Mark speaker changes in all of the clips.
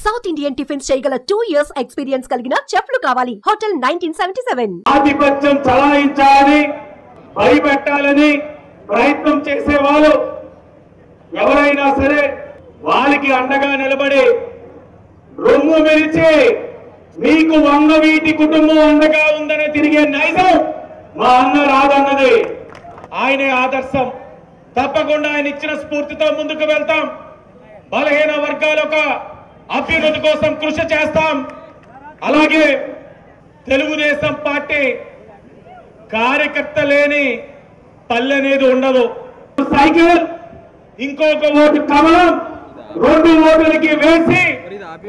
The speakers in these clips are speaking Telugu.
Speaker 1: సౌత్ ఇండియన్ టిఫిన్స్ చేయగల 2 years ఎక్స్పీరియన్స్ కలిగిన చెఫ్లు కావాలి. హోటల్ 1977.
Speaker 2: ఆధిపత్యం చలాయించాలని భయపెట్టాలని ప్రయత్నం చేసేవాళ్ళు ఎవరైనా సరే వాళ్ళకి అండగా నిలబడి రొమ్ము మెరిచి మీకు వంగవీటి కుటుంబం అండగా ఉందని తిరిగే నైజం మా అన్న రాదన్నది. ఆయనే ఆదర్శం. తప్పకుండా ఆయన ఇచ్చిన స్ఫూర్తితో ముందుకు వెళ్తాం. బలహీన వర్గాల యొక్క అభ్యున్నతి కోసం కృషి చేస్తాం. అలాగే తెలుగుదేశం పార్టీ కార్యకర్త లేని పల్లె అనేది ఉండదు. సైకిల్, ఇంకొక ఓటు కమలం, 2 ఓటులకి వేసి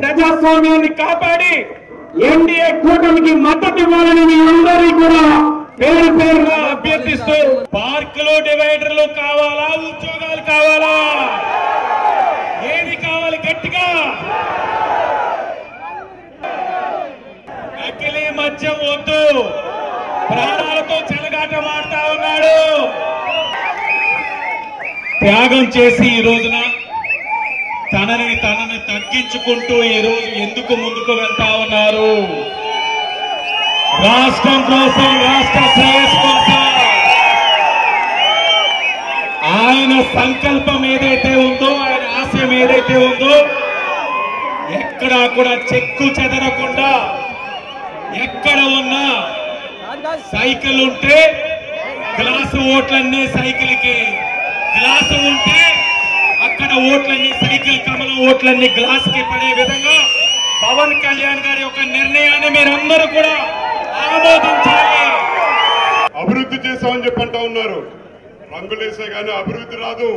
Speaker 2: ప్రజాస్వామ్యాన్ని కాపాడి ఎన్డీఏ కూటమికి మద్దతు ఇవ్వాలని మీ అందరినీ కూడా పేరు పేరుగా అభ్యర్థిస్తూ, పార్కులు డివైడర్లు కావాలా, ఉద్యోగాలు కావాలా, ఏది కావాలి గట్టిగా? నకిలీ మద్యం వద్దు. ప్రాణాలతో చెలగాట మారుతా ఉన్నాడు. త్యాగం చేసి ఈ రోజున తనని తగ్గించుకుంటూ ఈ రోజు ఎందుకు ముందుకు వెళ్తా ఉన్నారు? రాష్ట్రం కోసం, రాష్ట్ర శ్రేయస్సు కోసం. ఆయన సంకల్పం ఏదైతే ఉందో, ఆయన ఆశయం ఏదైతే ఉందో, ఎక్కడా కూడా చెక్కు చెదరకుండా, ఎక్కడ ఉన్నా సైకిల్ ఉంటే గ్లాసు ఓట్లన్నీ సైకిల్కి, గ్లాసు ఉంటే అక్కడ ఓట్లన్నీ సైకిల్, కమలం ఓట్లన్నీ గ్లాసుకి పడే విధంగా పవన్ కళ్యాణ్ గారి యొక్క నిర్ణయాన్ని మీరందరూ కూడా ఆమోదించాలి.
Speaker 3: అభివృద్ధి చేశామని చెప్పంటా ఉన్నారు. రంగులేసే గానీ అభివృద్ధి రాదు.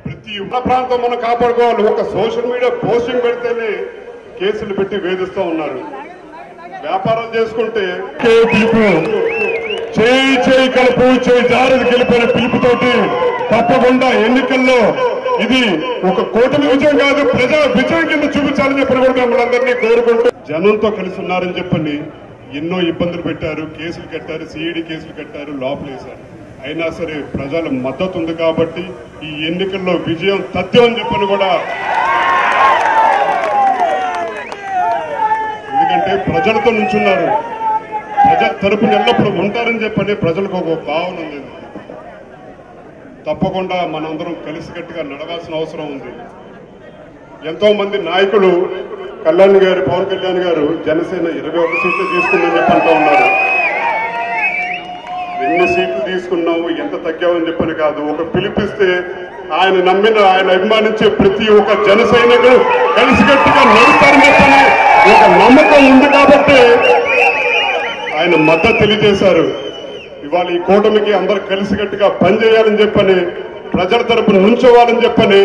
Speaker 3: ప్రతి ప్రాంతం మనం కాపాడుకోవాలి. ఒక సోషల్ మీడియా పోస్టింగ్ పెడితేనే కేసులు పెట్టి వేధిస్తూ ఉన్నారు. వ్యాపారం చేసుకుంటే చేయి చేయి కలుపు, చేయి జారది గెలిపిన పిలుపుతోటి తప్పకుండా ఎన్నికల్లో ఇది ఒక కూటమి విజయం కాదు, ప్రజా విజయం కింద చూపించాలని చెప్పని కూడా మమ్మల్ని కోరుకుంటూ, జనంతో కలిసి ఉన్నారని చెప్పండి ఎన్నో ఇబ్బందులు పెట్టారు, కేసులు కట్టారు, సిఐడి కేసులు కట్టారు, లోపలేశారు. అయినా సరే ప్రజల మద్దతు ఉంది కాబట్టి ఈ ఎన్నికల్లో విజయం తథ్యం అని చెప్పని కూడా, ఎందుకంటే ప్రజలతో నుంచున్నారు, ప్రజల తరపున ఎల్లప్పుడూ ఉంటారని చెప్పని ప్రజలకు ఒక భావన ఉంది. తప్పకుండా మనందరం కలిసికట్టుగా నడవాల్సిన అవసరం ఉంది. ఎంతో మంది నాయకులు కళ్యాణ్ గారు, పవన్ కళ్యాణ్ గారు జనసేన 21 సీట్లు తీసుకుందని చెప్పంటా ఉన్నారు. ఎన్ని సీట్లు తీసుకున్నావు, ఎంత తగ్గావని చెప్పని కాదు, ఒక పిలిపిస్తే ఆయన నమ్మిన, ఆయన అభిమానించే ప్రతి ఒక్క జన సైనికులు కలిసికట్టుగా నడుస్తారని చెప్పని ఒక నమ్మకం ఉంది కాబట్టి ఆయన మద్దతు తెలియజేశారు. ఇవాళ ఈ కూటమికి అందరూ కలిసికట్టుగా పనిచేయాలని చెప్పని, ప్రజల తరపున నుంచోవాలని చెప్పని,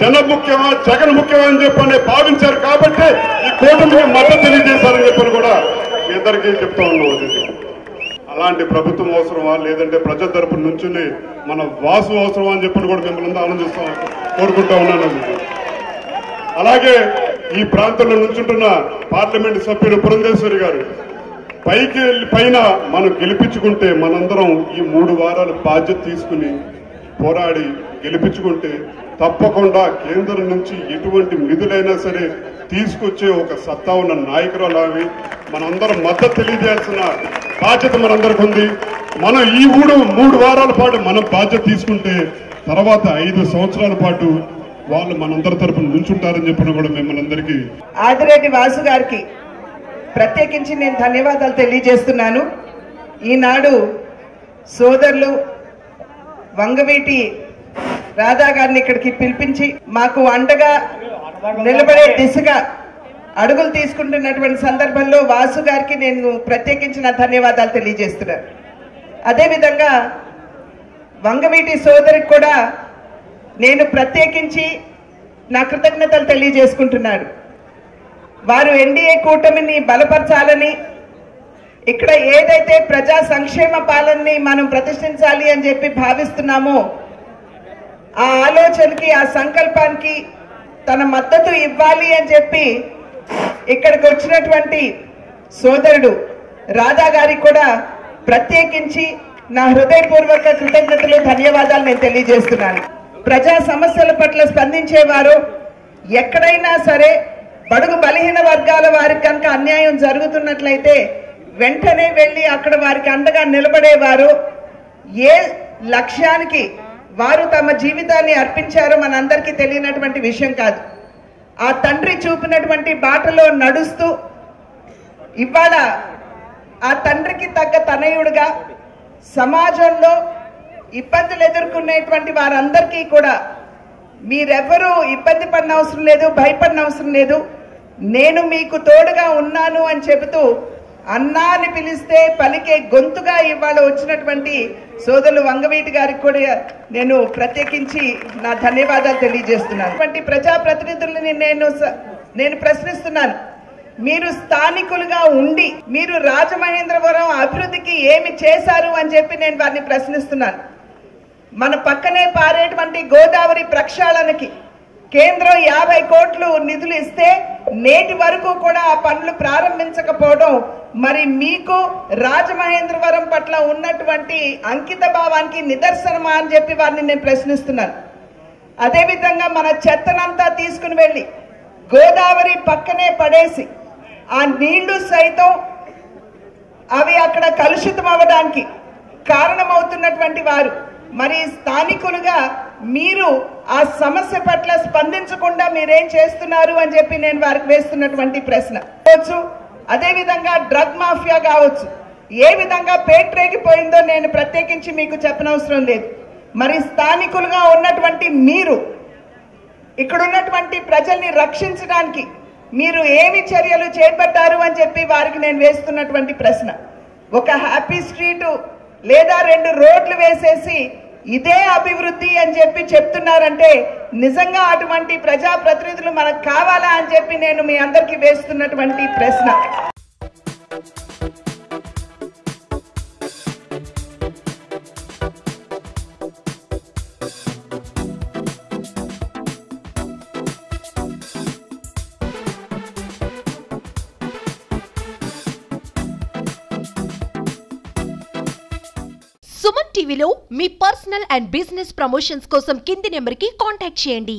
Speaker 3: జనం ముఖ్యమా జగన్ ముఖ్యమా అని చెప్పని భావించారు కాబట్టి ఈ కూటమికి మద్దతు తెలియజేశారని చెప్పని కూడా మీ అందరికీ చెప్తా ఉన్నాం. అలాంటి ప్రభుత్వం అవసరమా, లేదంటే ప్రజల తరపున నుంచుని మన వాసు అవసరమా అని చెప్పని కూడా మిమ్మల్ని ఆనందిస్తాం కోరుకుంటా ఉన్నాను. అలాగే ఈ ప్రాంతంలో నుంచుంటున్న పార్లమెంట్ సభ్యుడు పురంధేశ్వరి గారు పైన మనం గెలిపించుకుంటే, మనందరం ఈ 3 వారాలు బాధ్యత తీసుకుని పోరాడి గెలిపించుకుంటే తప్పకుండా కేంద్రం నుంచి ఎటువంటి నిధులైనా సరే తీసుకొచ్చే ఒక సత్తా ఉన్న నాయకురాలు ఆమె. మనందరం మద్దతు తెలియజేయాల్సిన బాధ్యత మనందరికి ఉంది. మనం ఈ 3 వారాల పాటు మనం బాధ్యత తీసుకుంటే తర్వాత 5 సంవత్సరాల పాటు వాళ్ళు మనందరి తరపున నుంచుంటారని చెప్పిన కూడా మిమ్మల్ని అందరికీ,
Speaker 4: ఆదిరెడ్డి వాసు గారికి ప్రత్యేకించి నేను ధన్యవాదాలు తెలియజేస్తున్నాను. ఈనాడు సోదరులు వంగవీటి రాధా గారిని ఇక్కడికి పిలిపించి మాకు అండగా నిలబడే దిశగా అడుగులు తీసుకుంటున్నటువంటి సందర్భంలో వాసు గారికి నేను ప్రత్యేకించిన ధన్యవాదాలు తెలియజేస్తున్నాను. అదేవిధంగా వంగవీటి సోదరికి కూడా నేను ప్రత్యేకించి నా కృతజ్ఞతలు తెలియజేసుకుంటున్నాను. వారు ఎన్డీఏ కూటమిని బలపరచాలని, ఇక్కడ ఏదైతే ప్రజా సంక్షేమ పాలనని మనం ప్రతిష్ఠించాలి అని చెప్పి భావిస్తున్నామో ఆ ఆలోచనకి, ఆ సంకల్పానికి తన మద్దతు ఇవ్వాలి అని చెప్పి ఇక్కడికి వచ్చినటువంటి సోదరుడు రాధా గారికి కూడా ప్రత్యేకించి నా హృదయపూర్వక కృతజ్ఞతలు, ధన్యవాదాలు నేను తెలియజేస్తున్నాను. ప్రజా సమస్యల పట్ల స్పందించేవారు ఎక్కడైనా సరే బడుగు బలహీన వర్గాల వారికి కనుక అన్యాయం జరుగుతున్నట్లయితే వెంటనే వెళ్ళి అక్కడ వారికి అండగా నిలబడేవారు. ఏ లక్ష్యానికి వారు తమ జీవితాన్ని అర్పించారో మనందరికీ తెలియనటువంటి విషయం కాదు. ఆ తండ్రి చూపినటువంటి బాటలో నడుస్తూ ఇవాళ ఆ తండ్రికి తగ్గ తనయుడుగా సమాజంలో ఇబ్బందులు ఎదుర్కొనేటువంటి వారందరికీ కూడా మీరెవరూ ఇబ్బంది పడిన అవసరం లేదు, భయపడిన అవసరం లేదు, నేను మీకు తోడుగా ఉన్నాను అని చెబుతూ అన్నా అని పిలిస్తే పలికే గొంతుగా ఇవాళ వచ్చినటువంటి సోదరులు వంగవీటి గారికి కూడా నేను ప్రత్యేకించి నా ధన్యవాదాలు తెలియజేస్తున్నాను. ప్రజాప్రతినిధులని నేను ప్రశ్నిస్తున్నాను, మీరు స్థానికులుగా ఉండి మీరు రాజమహేంద్రవరం అభివృద్ధికి ఏమి చేశారు అని చెప్పి నేను వారిని ప్రశ్నిస్తున్నాను. మన పక్కనే పారేటువంటి గోదావరి ప్రక్షాళనకి కేంద్రం 50 కోట్లు నిధులు ఇస్తే నేటి వరకు కూడా ఆ పనులు ప్రారంభించకపోవడం మరి మీకు రాజమహేంద్రవరం పట్ల ఉన్నటువంటి అంకిత భావానికి నిదర్శనమా అని చెప్పి వారిని నేను ప్రశ్నిస్తున్నాను. అదేవిధంగా మన చెత్తనంతా తీసుకుని వెళ్ళి గోదావరి పక్కనే పడేసి ఆ నీళ్లు సైతం అవి అక్కడ కలుషితం అవ్వడానికి కారణమవుతున్నటువంటి వారు మరి స్థానికులుగా మీరు ఆ సమస్య పట్ల స్పందించకుండా మీరేం చేస్తున్నారు అని చెప్పి నేను వారికి వేస్తున్నటువంటి ప్రశ్న కావచ్చు. అదేవిధంగా డ్రగ్ మాఫియా కావచ్చు, ఏ విధంగా పేట్రేగిపోయిందో నేను ప్రత్యేకించి మీకు చెప్పనవసరం లేదు. మరి స్థానికులుగా ఉన్నటువంటి మీరు ఇక్కడ ఉన్నటువంటి ప్రజల్ని రక్షించడానికి మీరు ఏమి చర్యలు చేపట్టారు అని చెప్పి వారికి నేను వేస్తున్నటువంటి ప్రశ్న. ఒక హ్యాపీ స్ట్రీట్ లేదా 2 రోడ్లు వేసేసి ఇదే అభివృద్ధి అని చెప్పి చెప్తున్నారంటే నిజంగా అటువంటి ప్రజాప్రతినిధులు మనకు కావాలా అని చెప్పి నేను మీ అందరికీ వేస్తున్నటువంటి ప్రశ్న.
Speaker 1: సుమన్ టీవీలో మీ పర్సనల్ అండ్ బిజినెస్ ప్రమోషన్స్ కోసం కింది నెంబర్కి కాంటాక్ట్ చేయండి.